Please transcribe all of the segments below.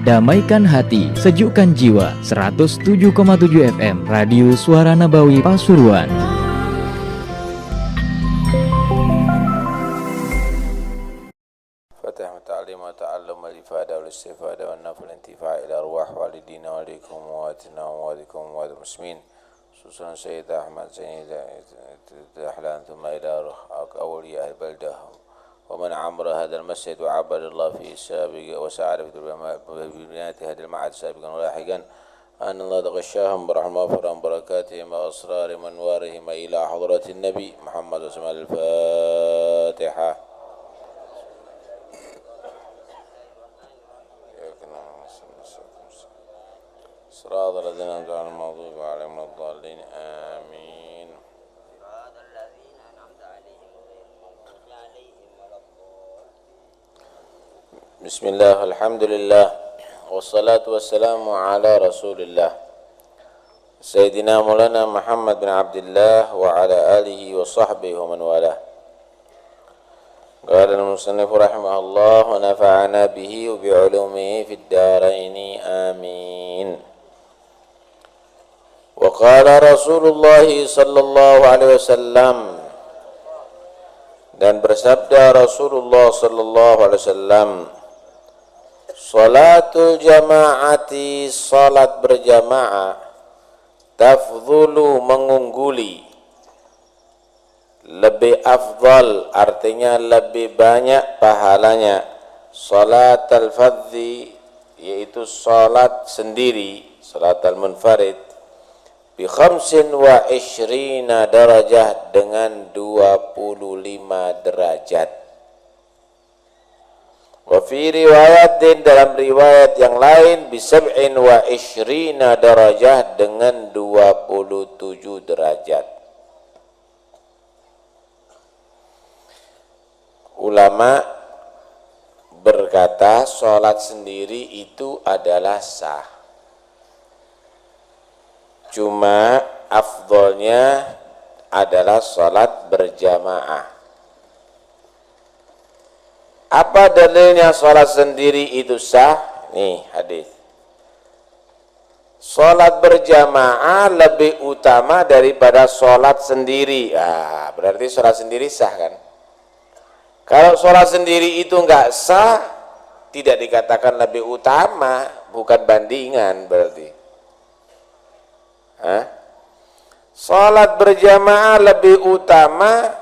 Damaikan hati, sejukkan jiwa. 107,7 FM Radio Suara Nabawi Pasuruan. Fatihah ta'lim wa ta'allum wal ifada wal istifada wal nafal intifa' ila arwah walidina walikum wa atina wa walikum wa muslimin. Susan Sayyid Ahmad Sayyid Ahlan thumma ila awliya al-baldah ومن عمر هذا المسجد وعبد الله فيه سابقا وسعد في بنيات هذا المعهد سابقا ولاحقا أن الله تغشاهم برحمة وفرهم بركاتهم وأسرار منوارهم إلى حضرة النبي محمد صلى الله عليه وسلم. الفاتحة. صراط الذين أنعمت عليهم المغضوب عليهم ولا الضالين آمين. Bismillah, alhamdulillah, wassalatu wassalamu ala rasulillah Sayyidina Maulana Muhammad bin Abdullah wa ala alihi wa sahbihi wa man walah. Qala al-musannif rahimahullah wa nafa'ana bihi wa bi'ulumihi fid daraini amin. Wa qala Rasulullah sallallahu alaihi wasallam, dan bersabda Rasulullah sallallahu alaihi wasallam, salatul jama'ati, salat berjamaah, tafdhulu, mengungguli, lebih afdal, artinya lebih banyak pahalanya, salat al-fadhi, yaitu salat sendiri, salat al-munfarid, bi 25 darajah, dengan 25 derajat. Wa fi riwayatin, dalam riwayat yang lain, bi 27 darajah, dengan 27 derajat. Ulama berkata sholat sendiri itu adalah sah, cuma afdolnya adalah sholat berjamaah. Apa dalilnya sholat sendiri itu sah? Nih hadis. Sholat berjamaah lebih utama daripada sholat sendiri. Berarti sholat sendiri sah kan? Kalau sholat sendiri itu enggak sah, tidak dikatakan lebih utama, bukan bandingan berarti. Sholat berjamaah lebih utama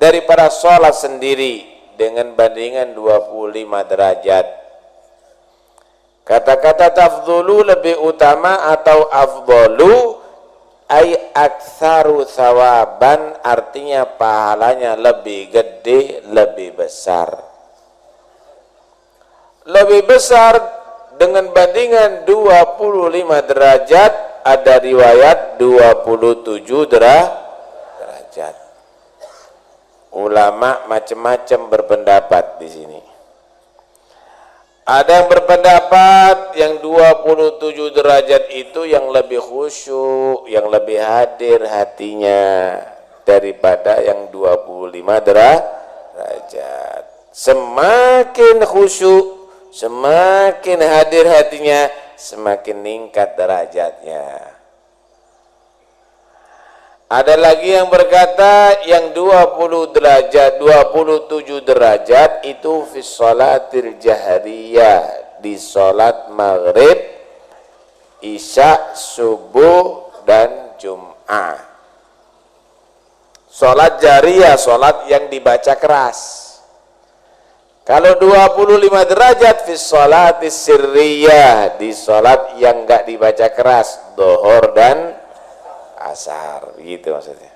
daripada sholat sendiri, dengan bandingan 25 derajat. Kata-kata tafdhulu, lebih utama, atau afdhalu, ay aktsaru thawaban, artinya pahalanya lebih gede, lebih besar. Lebih besar dengan bandingan 25 derajat, ada riwayat 27 derajat. Ulama macam-macam berpendapat di sini. Ada yang berpendapat yang 27 derajat itu yang lebih khusyuk, yang lebih hadir hatinya daripada yang 25 derajat. Semakin khusyuk, semakin hadir hatinya, semakin meningkat derajatnya. Ada lagi yang berkata yang 20 derajat, 27 derajat itu fi sholatil jahriyah, di sholat maghrib, isya, subuh, dan jum'ah. Sholat jariyah, sholat yang dibaca keras. Kalau 25 derajat fi sholatis sirriyah, di sholat yang enggak dibaca keras, dhuhur dan asar, gitu maksudnya.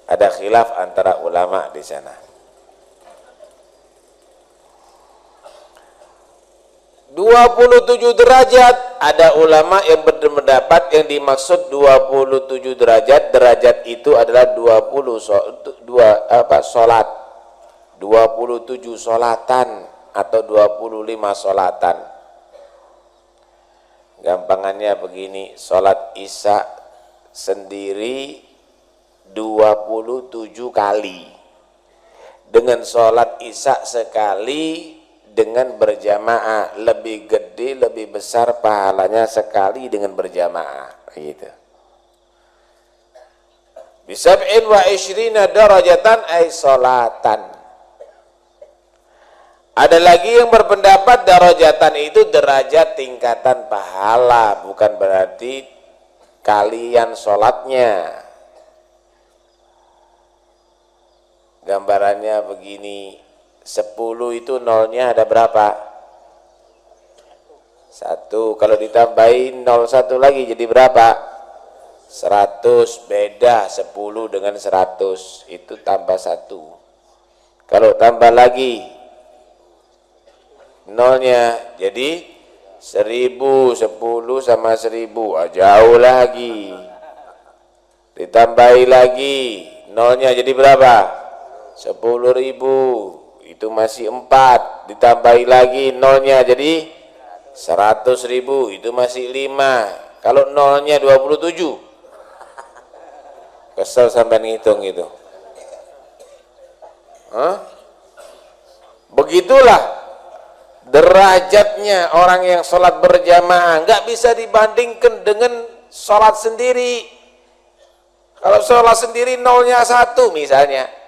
Ada khilaf antara ulama di sana. 27 derajat, ada ulama yang berpendapat yang dimaksud 27 derajat, derajat itu adalah 27 solatan atau 25 solatan. Gampangannya begini, sholat isya sendiri 27 kali. dengan sholat isya sekali dengan berjamaah, lebih gede, lebih besar pahalanya sekali dengan berjamaah, gitu. Bisab'in wa isyrina darajatan ay sholatan. Ada lagi yang berpendapat darajatan itu derajat tingkatan pahala, bukan berarti kalian sholatnya. Gambarannya begini, 10 itu nolnya ada berapa? 1. Kalau ditambahin 01 lagi jadi berapa? 100. Beda 10 dengan 100, itu tambah 1. Kalau tambah lagi nolnya jadi 1000, 10 sama 1000, jauh lagi. Ditambahi lagi nolnya jadi berapa? 10.000, itu masih 4. Ditambahi lagi nolnya jadi 100.000, itu masih 5. Kalau nolnya 27, kesel sampai ngitung itu. Begitulah derajatnya orang yang sholat berjamaah, nggak bisa dibandingkan dengan sholat sendiri. Kalau sholat sendiri nolnya 1 misalnya,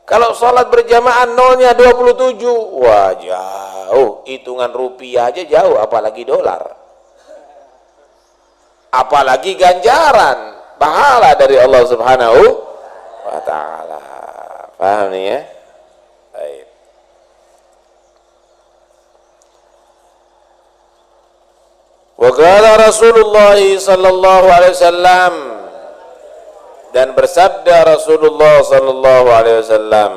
kalau sholat berjamaah nolnya 27, wah jauh, hitungan rupiah aja jauh, apalagi dolar, apalagi ganjaran pahala dari Allah Subhanahu wa ta'ala. Paham nih ya? Baik. Wa qala Rasulullah sallallahu alaihi wasallam, dan bersabda Rasulullah sallallahu alaihi wasallam,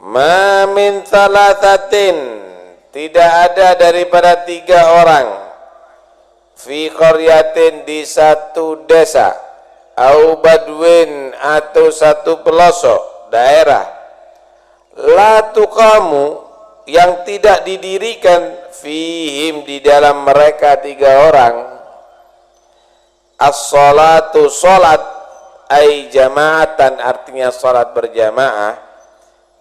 ma min thalathatin, tidak ada daripada 3 orang, fi qaryatin, di satu desa, au badwin, atau satu pelosok daerah, la tuqamu, yang tidak didirikan, fihim, di dalam mereka 3 orang, as-salatu, salat, ay jamaatan, artinya salat berjamaah,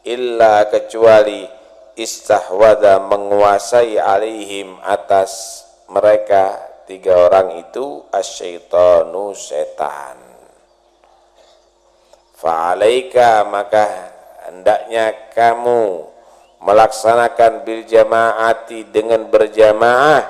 illa, kecuali, istahwada, menguasai, alaihim, atas mereka 3 orang itu, asyaitanu, setan. Fa'alaika, maka hendaknya kamu melaksanakan bil jamaati, dengan berjamaah.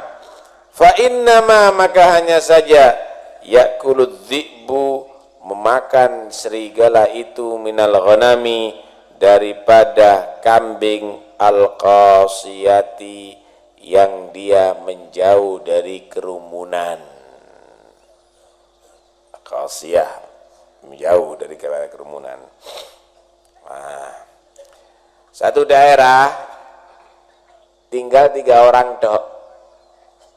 Fa innama, maka hanya saja, yakulud dhi'bu, memakan serigala itu, minal ghanami, daripada kambing, al-qasiyati, yang dia menjauh dari kerumunan. Qasiyah, menjauh dari kerumunan. Nah, satu daerah tinggal 3 orang dok,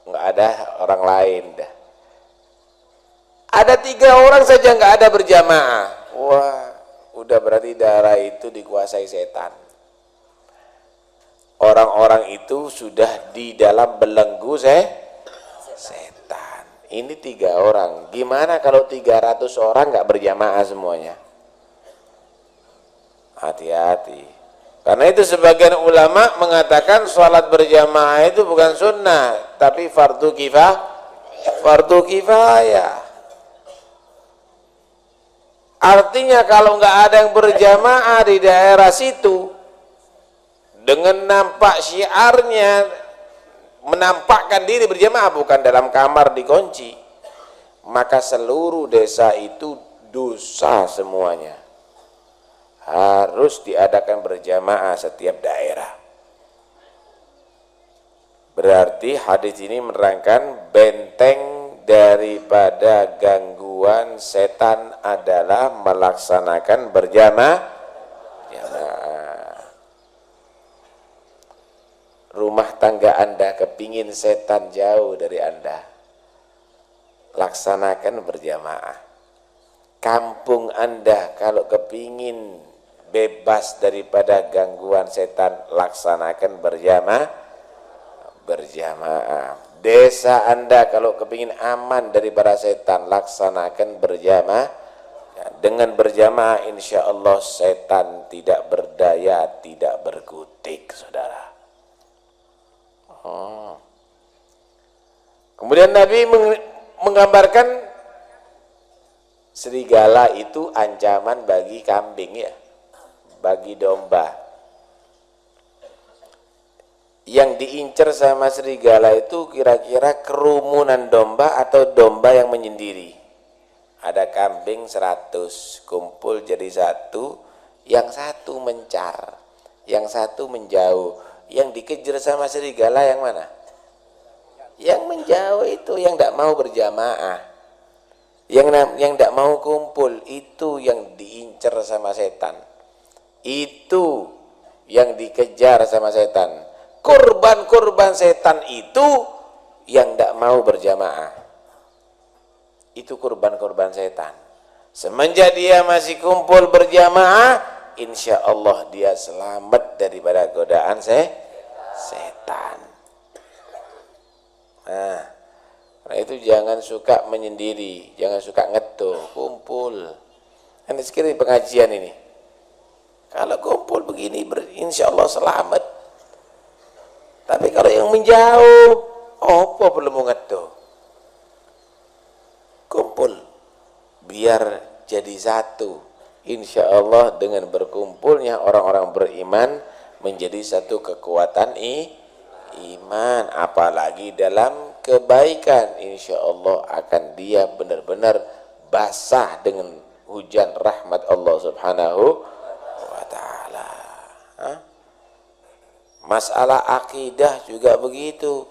nggak ada orang lain dah. Ada 3 orang saja nggak ada berjamaah, wah, udah berarti daerah itu dikuasai setan. Orang-orang itu sudah di dalam belenggu setan. Ini 3 orang. Gimana kalau 300 orang nggak berjamaah semuanya? Hati-hati. Karena itu sebagian ulama mengatakan sholat berjamaah itu bukan sunnah, tapi fardu kifayah. Artinya kalau nggak ada yang berjamaah di daerah situ, dengan nampak syiarnya, menampakkan diri berjamaah, bukan dalam kamar dikunci, maka seluruh desa itu dosa semuanya. Harus diadakan berjamaah setiap daerah. Berarti hadis ini menerangkan benteng daripada gangguan setan adalah melaksanakan berjamaah. Rumah tangga Anda kepingin setan jauh dari Anda, laksanakan berjamaah. Kampung Anda kalau kepingin bebas daripada gangguan setan, laksanakan berjamaah. Desa Anda kalau kepingin aman daripada setan, laksanakan berjamaah. Ya, dengan berjamaah insya Allah setan tidak berdaya, tidak berkutik, saudara. Kemudian Nabi menggambarkan serigala itu ancaman bagi kambing, ya, bagi domba. Yang diincar sama serigala itu kira-kira kerumunan domba atau domba yang menyendiri. Ada kambing 100 kumpul jadi satu, yang satu mencar, yang satu menjauh. Yang dikejar sama serigala yang mana? Yang menjauh itu, yang tidak mau berjamaah, yang tidak mau kumpul, itu yang diincar sama setan, itu yang dikejar sama setan. Korban-korban setan itu yang tidak mau berjamaah, itu korban-korban setan. Semenjak dia masih kumpul berjamaah, insya Allah dia selamat daripada godaan setan. Nah, karena itu jangan suka menyendiri, jangan suka ngetuh, kumpul. Ini sekiranya pengajian ini, kalau kumpul begini insya Allah selamat. Tapi kalau yang menjauh, apa perlu ngetuh? Kumpul biar jadi satu. Insya Allah dengan berkumpulnya orang-orang beriman menjadi satu kekuatan iman, apalagi dalam kebaikan, insya Allah akan dia benar-benar basah dengan hujan rahmat Allah subhanahu wa ta'ala. Masalah akidah juga begitu,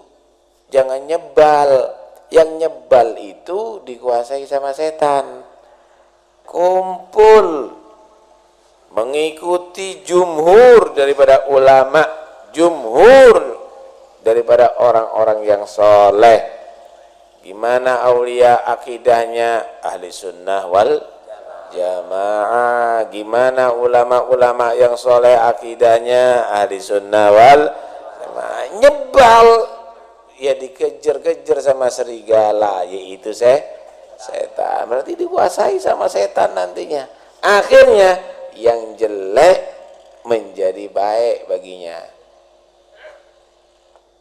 jangan nyebal. Yang nyebal itu dikuasai sama setan. Kumpul mengikuti jumhur daripada ulama, jumhur daripada orang-orang yang soleh. Gimana aulia akidahnya? Ahli sunnah wal jamaah. Gimana ulama-ulama yang soleh akidahnya? Ahli sunnah wal jamaah. Nyebal, ya dikejar-kejar sama serigala, yaitu setan. Berarti dikuasai sama setan nantinya. Akhirnya yang jelek menjadi baik baginya.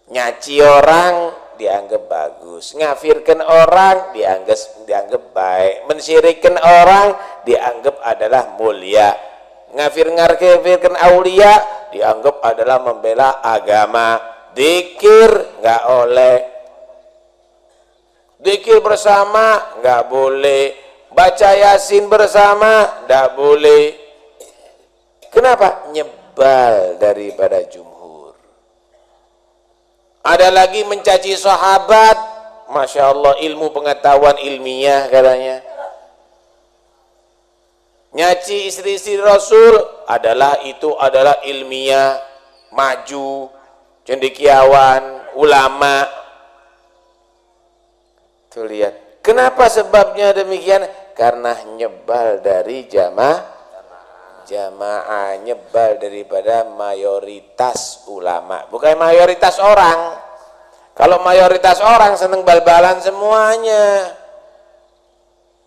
Nyaci orang dianggap bagus, ngafirkan orang dianggap baik, mensyirikkan orang dianggap adalah mulia, ngafirkan aulia dianggap adalah membela agama. Dzikir nggak oleh, dzikir bersama nggak boleh, baca yasin bersama nggak boleh. Kenapa? Nyebal daripada jumhur. Ada lagi mencaci sahabat, masya Allah, ilmu pengetahuan ilmiah katanya. Nyaci istri-istri Rasul adalah ilmiah, maju, cendekiawan, ulama. Tuh lihat. Kenapa sebabnya demikian? Karena nyebal dari jamaah, nyebal daripada mayoritas ulama, bukan mayoritas orang. Kalau mayoritas orang seneng bal-balan semuanya.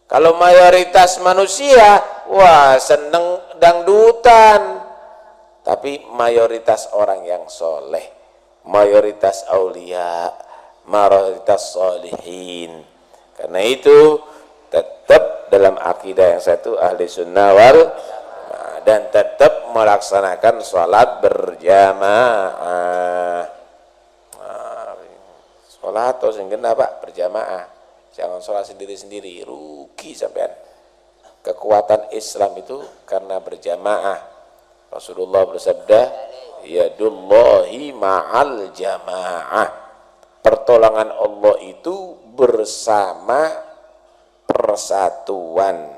Kalau mayoritas manusia, wah seneng dangdutan. Tapi mayoritas orang yang soleh, mayoritas aulia, mayoritas solihin. Karena itu tetap dalam akidah yang satu ahli sunnah wal, dan tetap melaksanakan sholat berjamaah. Sholat atau sehingga Pak berjamaah, jangan sholat sendiri-sendiri, rugi sampean. Kekuatan Islam itu karena berjamaah. Rasulullah bersabda, yadullahi ma'al jamaah. Pertolongan Allah itu bersama persatuan,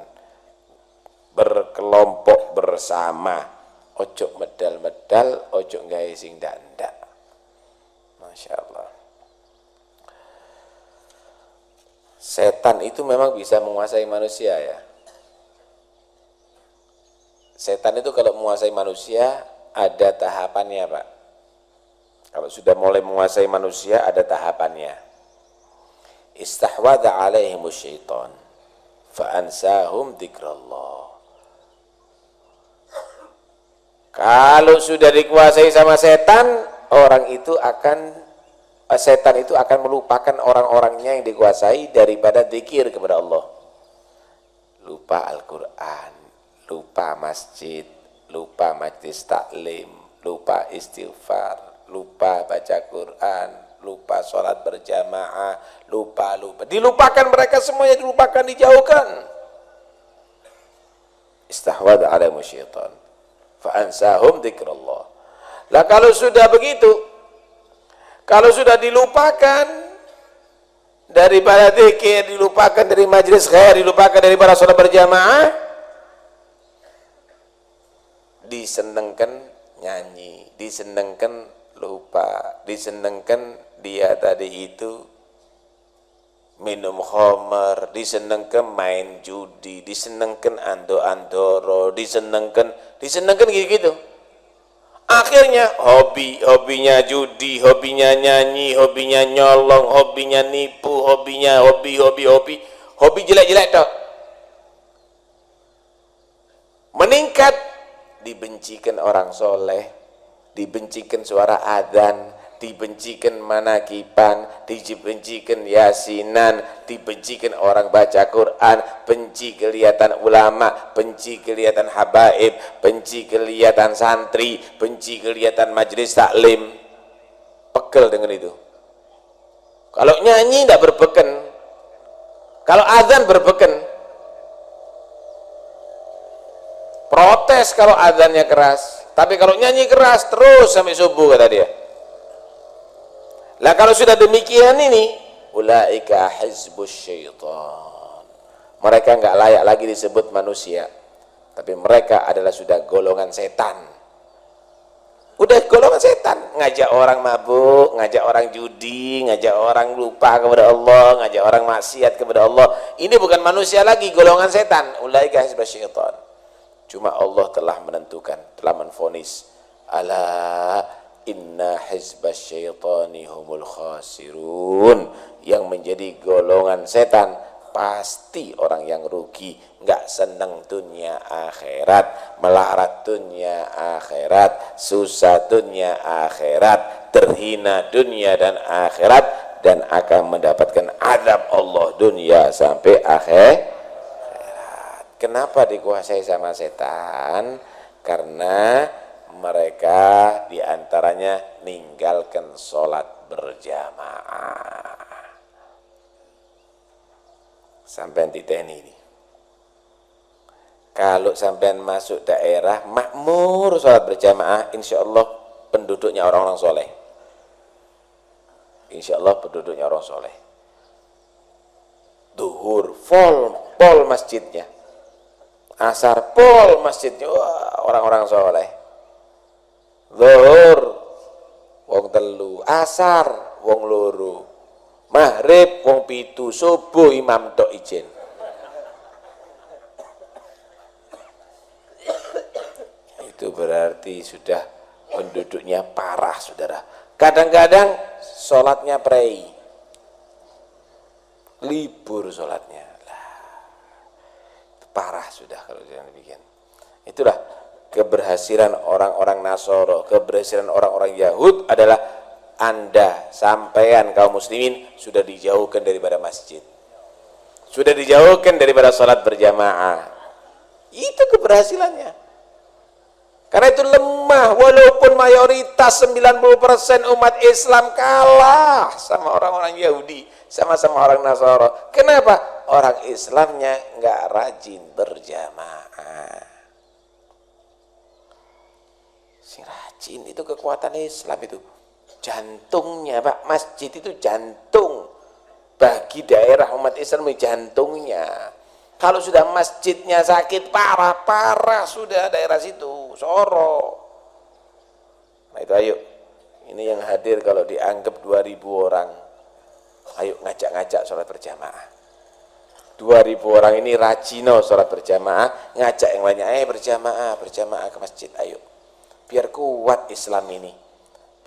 berkelompok bersama. Ojo medal-medal, ojo gawe sing ndak-ndak. Masya Allah. Setan itu memang bisa menguasai manusia, ya. Setan itu kalau menguasai manusia ada tahapannya, Pak. Kalau sudah mulai menguasai manusia ada tahapannya. Istahwadha alaihimus syaitan Fa'ansahum dzikrallah. Kalau sudah dikuasai sama setan, setan itu akan melupakan orang-orangnya yang dikuasai daripada zikir kepada Allah. Lupa Al-Quran, lupa masjid, lupa majlis taklim, lupa istighfar, lupa baca Quran, lupa sholat berjamaah, lupa. Dilupakan mereka semuanya, dilupakan, dijauhkan. Istahwad alaihimu syaitan. Fa'ansahum dzikrallah. Lah kalau sudah begitu, kalau sudah dilupakan daripada zikir, dilupakan dari majlis khair, dilupakan daripada sholat berjamaah, disenengkan nyanyi, disenengkan lupa, disenengkan dia tadi itu minum khamar, disenengkan main judi, disenengkan ando-andoro, disenengkan gitu-gitu. Akhirnya hobinya judi, hobinya nyanyi, hobinya nyolong, hobinya nipu, hobi jelek-jelek tok. Meningkat, dibencikan orang soleh, dibencikan suara adzan, dibencikan manakiban, dibencikan yasinan, dibencikan orang baca Quran, benci kelihatan ulama, benci kelihatan habaib, benci kelihatan santri, benci kelihatan majelis taklim. Pegel dengan itu. Kalau nyanyi tidak berbeken, kalau azan berbeken, protes kalau azannya keras, tapi kalau nyanyi keras terus sampai subuh kata dia. Lah kalau sudah demikian ini, ulaika hizbus syaitan. Mereka enggak layak lagi disebut manusia, tapi mereka adalah sudah golongan setan. Udah golongan setan, ngajak orang mabuk, ngajak orang judi, ngajak orang lupa kepada Allah, ngajak orang maksiat kepada Allah. Ini bukan manusia lagi, golongan setan. Ulaika hizbus syaitan. Cuma Allah telah menentukan, telah menvonis, ala inna hizbas syaitani humul khasirun. Yang menjadi golongan setan pasti orang yang rugi, nggak seneng dunia akhirat, melarat dunia akhirat, susah dunia akhirat, terhina dunia dan akhirat, dan akan mendapatkan azab Allah dunia sampai akhirat. Kenapa dikuasai sama setan? Karena mereka diantaranya ninggalkan sholat berjamaah. Sampai titeni ini. Kalau sampean masuk daerah makmur sholat berjamaah, insya Allah penduduknya orang-orang soleh. Insya Allah penduduknya orang soleh. Duhur pol masjidnya. Asar pol masjidnya, wah, orang-orang soleh. Zuhur wong telu, asar wong loro, maghrib wong pitu, subuh imam tok izin. Itu berarti sudah penduduknya parah, saudara. Kadang-kadang sholatnya prei, libur sholatnya. Parah sudah kalau jangan demikian. Itulah keberhasilan orang-orang Nasoro, keberhasilan orang-orang Yahud adalah Anda, sampean kaum muslimin sudah dijauhkan daripada masjid, sudah dijauhkan daripada sholat berjamaah. Itu keberhasilannya. Karena itu lemah, walaupun mayoritas 90% umat Islam kalah sama orang-orang Yahudi, sama-sama orang Nasoro. Kenapa? Orang Islamnya nggak rajin berjamaah. Sing rajin itu kekuatan Islam itu. Jantungnya, Pak, masjid itu jantung. Bagi daerah umat Islam itu jantungnya. Kalau sudah masjidnya sakit parah sudah daerah situ, Soro. Nah itu ayo. Ini yang hadir kalau dianggap 2000 orang. Ayo ngajak-ngajak sholat berjamaah. 2000 orang ini rajino sholat berjamaah, ngajak yang lainnya, berjamaah ke masjid, ayo. Biar kuat Islam ini,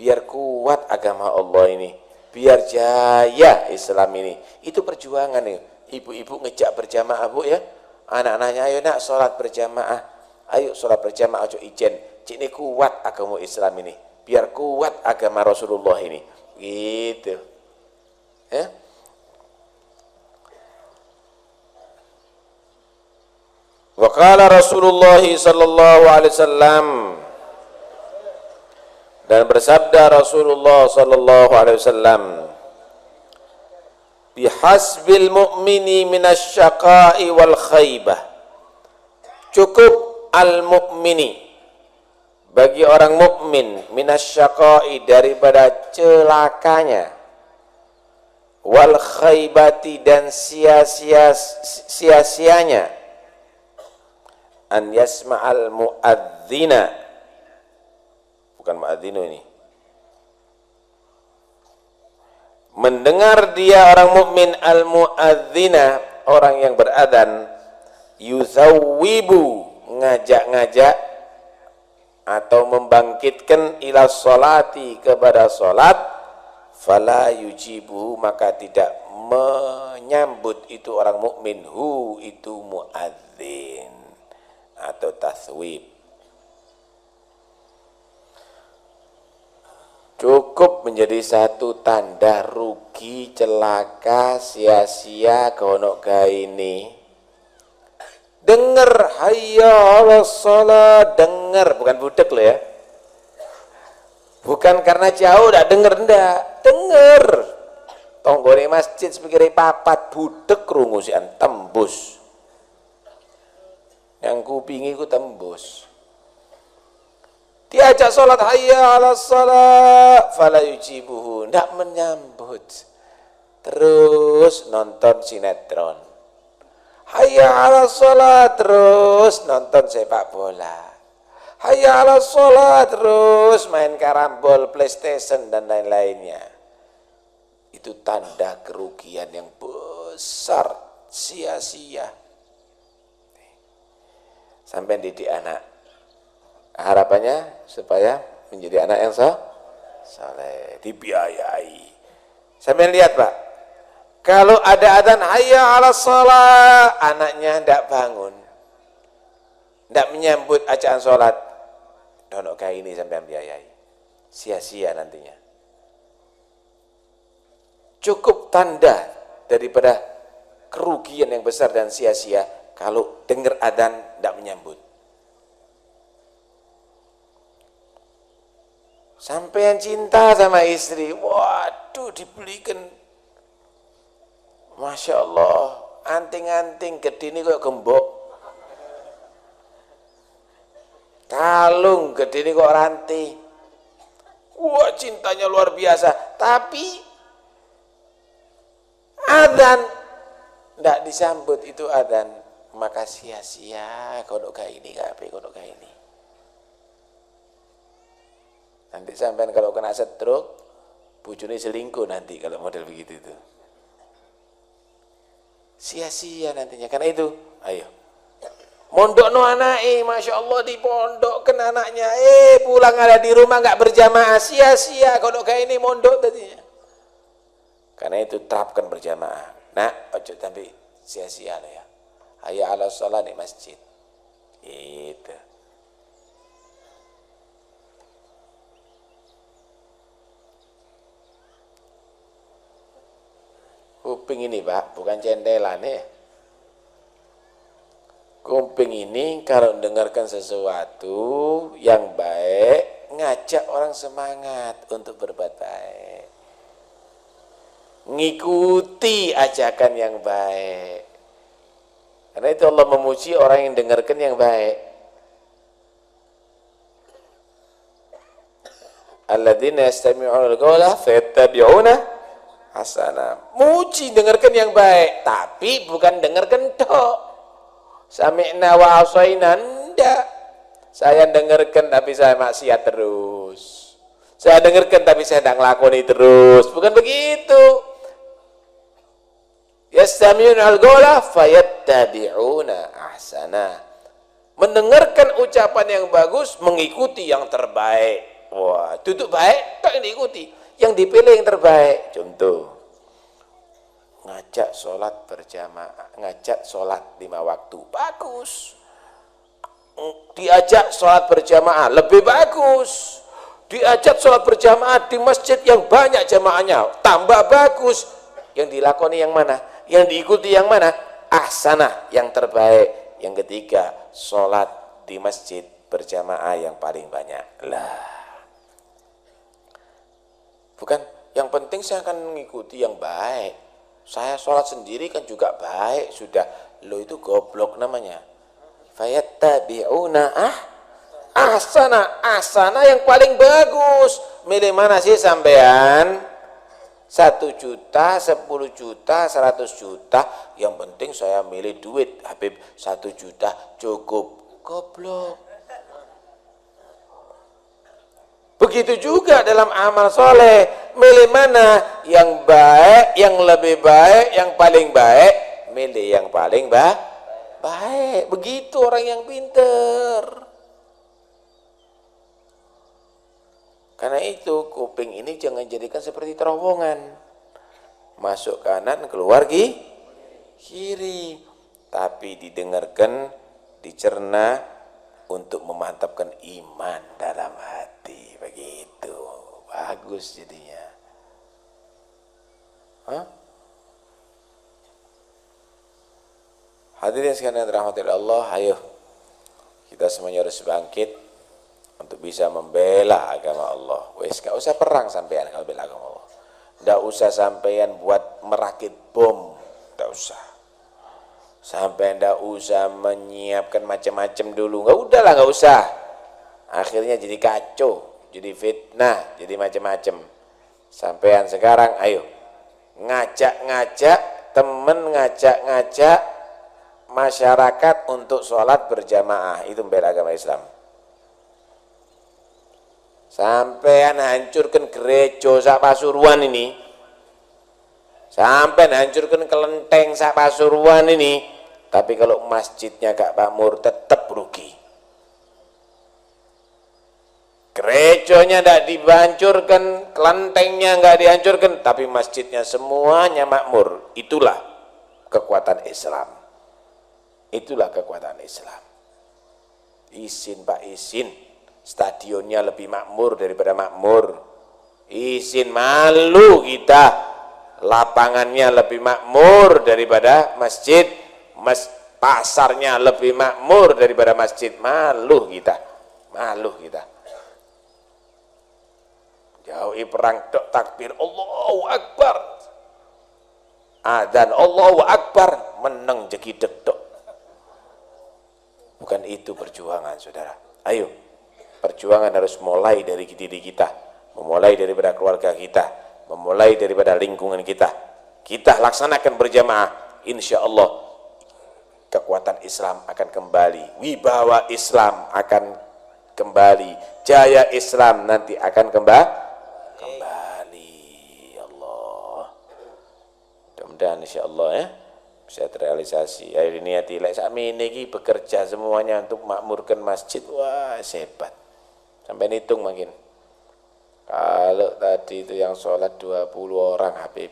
biar kuat agama Allah ini, biar jaya Islam ini. Itu perjuangan nih. Ibu-ibu ngejak berjamaah Bu ya. Anak-anaknya ayo nak sholat berjamaah. Ayo sholat berjamaah ojo ijen. Cik ini kuat agama Islam ini. Biar kuat agama Rasulullah ini. Gitu. Ya. Wa qala Rasulullah sallallahu alaihi wasallam, dan bersabda Rasulullah sallallahu alaihi wasallam, bihasbil mu'mini minasyaqa'i wal khaybah, cukup al-mu'mini bagi orang mukmin minasyaqa'i daripada celakanya, wal khaybati dan sia-sianya, an yasma'al mu'adzina, bukan mu'adzinu ini, mendengar dia orang mukmin al-mu'adzina, orang yang beradzan, yuzawwibu, ngajak-ngajak atau membangkitkan ila sholati, kepada sholat, fala yujibu, maka tidak menyambut itu orang mukmin hu, itu mu'adzin atau taswib. Cukup menjadi satu tanda rugi, celaka, sia-sia kono ini. Dengar hayya 'alas shalah, dengar, bukan budek loh ya. Bukan karena jauh ndak denger, ndak, denger. Tonggone masjid sepikire papat budek krungu sian tembus. Yang kupingi ku tembus. Diajak sholat hayya 'alas shalah fala yujibuhu, ndak menyambut. Terus nonton sinetron. Hayya 'alas shalah, terus nonton sepak bola. Hayya 'alas shalah, terus main karambol, PlayStation dan lain-lainnya. Itu tanda kerugian yang besar, sia-sia. Sampai didik anak, harapannya supaya menjadi anak yang saleh, dibiayai. Sampai lihat Pak, kalau ada adzan hayya 'alas shalah, anaknya tidak bangun, tidak menyambut ajaan sholat, donok kayak ini sampai biayai, sia-sia nantinya. Cukup tanda daripada kerugian yang besar dan sia-sia kalau dengar adzan tidak menyambut. Sampai yang cinta sama istri, waduh dibelikan, Masya Allah, anting-anting gede ini kok gembok, kalung gede ini kok rantai, wah cintanya luar biasa, tapi adzan tidak disambut itu adzan, maka sia-sia kodok kayak ini, kodok kayak ini. Nanti sampai kalau kena stroke, bujune selingkuh nanti kalau model begitu itu. Sia-sia nantinya. Karena itu, ayo. Mondok no anake, Masya Allah dipondokkan anaknya. Pulang ada di rumah nggak berjamaah, sia-sia kodok kayak ini mondok tadinya. Karena itu terapkan berjamaah. Nah, ojo tapi sia-sia lah ya. Hayya 'alas shalah di masjid. Itu. Kuping ini Pak, bukan centelan ya. Kuping ini kalau mendengarkan sesuatu yang baik, ngajak orang semangat untuk berbuat baik. Ngikuti ajakan yang baik. Karena itu Allah memuji orang yang dengarkan yang baik. Alladzina yastami'una al-qawla fayattabi'una hasanah. Muji, dengarkan yang baik, tapi bukan dengarkan tok. Sami'na wa asaina, enggak. Saya dengarkan tapi saya maksiat terus. Saya dengarkan tapi saya tidak ngelakoni terus. Bukan begitu. Yastami'una al-qawla fayattabi'una ahsana. Mendengarkan ucapan yang bagus, mengikuti yang terbaik. Wah, duduk baik tak diikuti. Yang dipilih yang terbaik. Contoh, ngajak sholat berjamaah, ngajak sholat 5 waktu, bagus. Diajak sholat berjamaah, lebih bagus. Diajak sholat berjamaah di masjid yang banyak jamaahnya, tambah bagus. Yang dilakoni yang mana? Yang diikuti yang mana? Ahsanah, yang terbaik. Yang ketiga, sholat di masjid berjamaah yang paling banyak. Lah, bukan, yang penting saya akan mengikuti yang baik. Saya sholat sendiri kan juga baik, sudah. Lo itu goblok namanya. Fayattabi'una ahsana yang paling bagus. Milih mana sih sampean? 1 juta, 10 juta, 100 juta, yang penting saya milih duit. Habib, 1 juta cukup. Goblok. Begitu juga dalam amal soleh, milih mana yang baik, yang lebih baik, yang paling baik, milih yang paling baik. Begitu orang yang pinter. Karena itu kuping ini jangan jadikan seperti terowongan, masuk kanan keluar kiri, tapi didengarkan, dicerna untuk memantapkan iman dalam hati. Begitu bagus jadinya. Hadirin sekalian dirahmati Allah, ayo kita semuanya harus bangkit untuk bisa membela agama Allah. Wes, gak usah perang sampean kalau bela agama Allah. Gak usah sampean buat merakit bom, gak usah. Sampean gak usah menyiapkan macam-macam dulu. Gak usah. Akhirnya jadi kacau, jadi fitnah, jadi macam-macam. Sampean sekarang ayo ngajak-ngajak temen, ngajak-ngajak masyarakat untuk sholat berjamaah. Itu membela agama Islam. Sampean hancurkan gereja sak Pasuruan ini, sampean hancurkan kelenteng sak Pasuruan ini, tapi kalau masjidnya gak makmur tetap rugi. Gerejanya tidak dihancurkan, kelentengnya nggak dihancurkan, tapi masjidnya semuanya makmur. Itulah kekuatan Islam. Itulah kekuatan Islam. Izin Pak, izin. Stadionnya lebih makmur daripada makmur. Izin, malu kita. Lapangannya lebih makmur daripada masjid. Pasarnya lebih makmur daripada masjid. Malu kita. Malu kita. Jauhi perang dok takbir Allahu Akbar. Adzan Allahu Akbar, meneng jegideg dok. Bukan itu perjuangan, saudara. Ayo. Perjuangan harus mulai dari diri kita, memulai daripada keluarga kita, memulai daripada lingkungan kita. Kita laksanakan berjamaah, insya Allah kekuatan Islam akan kembali, wibawa Islam akan kembali, jaya Islam nanti akan kembali. Allah, mudah-mudahan insya Allah ya bisa terrealisasi. Ayo niati lek sakmene iki bekerja semuanya untuk makmurkan masjid. Wah, hebat. Sampai hitung makin. Kalau tadi itu yang sholat 20 orang Habib,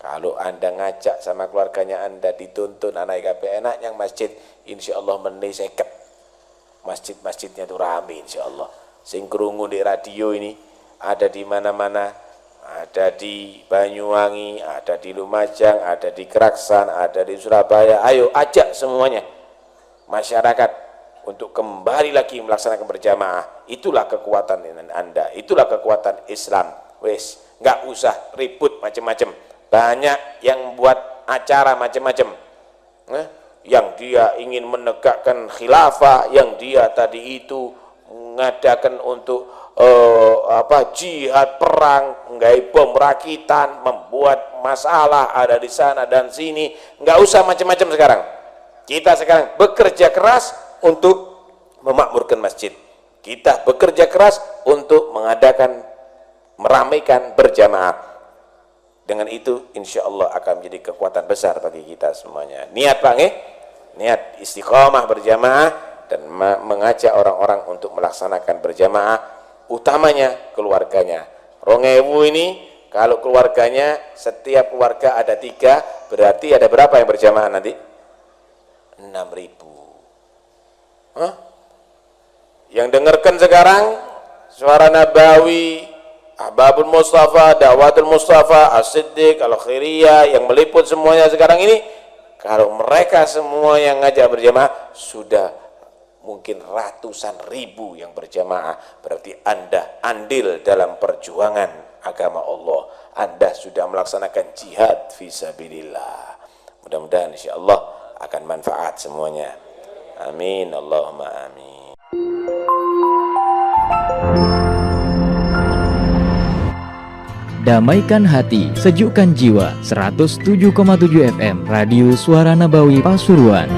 kalau Anda ngajak sama keluarganya Anda dituntun anak IKP enak yang masjid, insya Allah meniseket. Masjid-masjidnya itu rame insya Allah. Sing krungu di radio ini ada di mana-mana, ada di Banyuwangi, ada di Lumajang, ada di Keraksan, ada di Surabaya. Ayo ajak semuanya masyarakat untuk kembali lagi melaksanakan berjamaah. Itulah kekuatan Anda, itulah kekuatan Islam. Wes, nggak usah ribut macam-macam. Banyak yang buat acara macam-macam, yang dia ingin menegakkan khilafah, yang dia tadi itu mengadakan untuk jihad, perang, nggak bom rakitan, membuat masalah ada di sana dan sini. Nggak usah macam-macam sekarang. Kita sekarang bekerja keras untuk memakmurkan masjid. Kita bekerja keras untuk mengadakan, meramaikan berjamaah. Dengan itu insya Allah akan menjadi kekuatan besar bagi kita semuanya. Niat Bang, niat istiqomah berjamaah dan mengajak orang-orang untuk melaksanakan berjamaah, utamanya keluarganya. 2000 ini Kalau keluarganya, setiap keluarga ada 3, berarti ada berapa yang berjamaah nanti? 6.000. Hah? Yang dengarkan sekarang Suara Nabawi, Ahbabul Mustafa, Da'watul Mustafa, As-Siddiq, Al-Khairiyah, yang meliput semuanya sekarang ini, kalau mereka semua yang ngajak berjamaah, sudah mungkin ratusan ribu yang berjamaah, berarti Anda andil dalam perjuangan agama Allah. Anda sudah melaksanakan jihad fisabilillah. Mudah-mudahan insyaallah akan manfaat semuanya. Amin, Allahumma amin. Damaikan hati, sejukkan jiwa. 107,7 FM Radio Suara Nabawi Pasuruan.